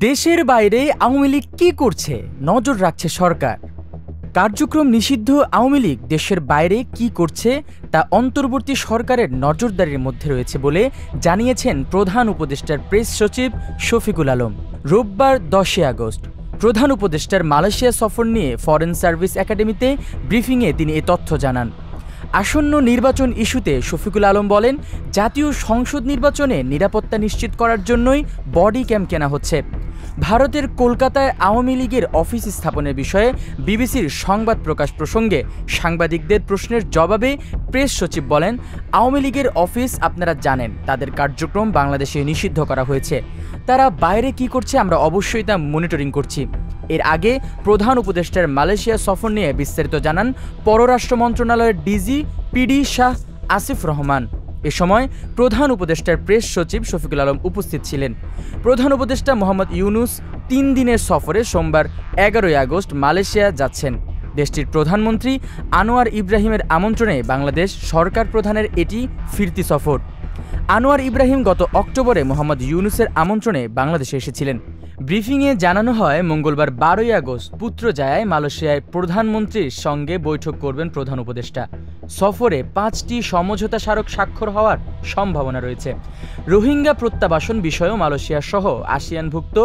দেশের বাইরে আওয়ামী লীগ কি করছে নজর রাখছে সরকার। কার্যক্রম নিষিদ্ধ আওয়ামী লীগ দেশের বাইরে কি করছে তা অন্তর্বর্তী সরকারের নজরদারির মধ্যে রয়েছে বলে জানিয়েছেন প্রধান উপদেষ্টার প্রেস সচিব শফিকুল আলম। রোববার 10 আগস্ট প্রধান উপদেষ্টার মালয়েশিয়া সফর নিয়ে ফরেন সার্ভিস একাডেমিতে ব্রিফিংয়ে তিনি এ তথ্য জানান। আসন্ন নির্বাচন ইস্যুতে শফিকুল আলম বলেন, জাতীয় সংসদ নির্বাচনে নিরাপত্তা নিশ্চিত করার জন্যই বডি ক্যাম কেনা হচ্ছে। ভারতের কলকাতায় আওয়ামী লীগের অফিস স্থাপনের বিষয়ে বিবিসির সংবাদ প্রকাশ প্রসঙ্গে সাংবাদিকদের প্রশ্নের জবাবে প্রেস সচিব বলেন, আওয়ামী লীগের অফিস আপনারা জানেন, তাদের কার্যক্রম বাংলাদেশে নিষিদ্ধ করা হয়েছে। তারা বাইরে কি করছে আমরা অবশ্যই তা মনিটরিং করছি। এর আগে প্রধান উপদেষ্টার মালয়েশিয়া সফর নিয়ে বিস্তারিত জানান পররাষ্ট্র মন্ত্রণালয়ের ডিজি পিডি শাহ আসিফ রহমান। এ সময় প্রধান উপদেষ্টার প্রেস সচিব শফিকুল আলম উপস্থিত ছিলেন। প্রধান উপদেষ্টা মোহাম্মদ ইউনুস 3 দিনের সফরে সোমবার 11 আগস্ট মালয়েশিয়া যাচ্ছেন। দেশটির প্রধানমন্ত্রী আনোয়ার ইব্রাহিমের আমন্ত্রণে বাংলাদেশ সরকার প্রধানের এটি ফিরতি সফর। আনোয়ার ইব্রাহিম গত অক্টোবরে মোহাম্মদ ইউনুসের আমন্ত্রণে বাংলাদেশে এসেছিলেন। ব্রিফিংয়ে জানানো হয়, মঙ্গলবার 12 আগস্ট পুত্রজায়ায় মালয়েশিয়ায় প্রধানমন্ত্রীর সঙ্গে বৈঠক করবেন প্রধান উপদেষ্টা। সফরে 5টি সমঝোতা স্মারক স্বাক্ষর হওয়ার সম্ভাবনা রয়েছে। রোহিঙ্গা প্রত্যাবাসন বিষয়েও মালয়েশিয়া সহ আসিয়ানভুক্ত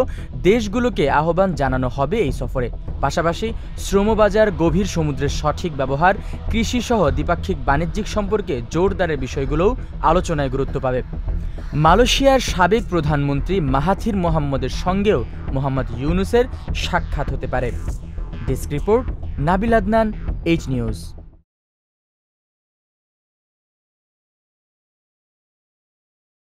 দেশগুলোকে আহ্বান জানানো হবে এই সফরে। পাশাপাশি শ্রমবাজার, গভীর সমুদ্রের সঠিক ব্যবহার, কৃষিসহ দ্বিপাক্ষিক বাণিজ্যিক সম্পর্কে জোরদারের বিষয়গুলোও আলোচনায় গুরুত্ব পাবে। মালয়েশিয়ার সাবেক প্রধানমন্ত্রী মাহাথির মোহাম্মদের সঙ্গেও মোহাম্মদ ইউনুসের সাক্ষাৎ হতে পারে। Desk report, Nabil Adnan, H news.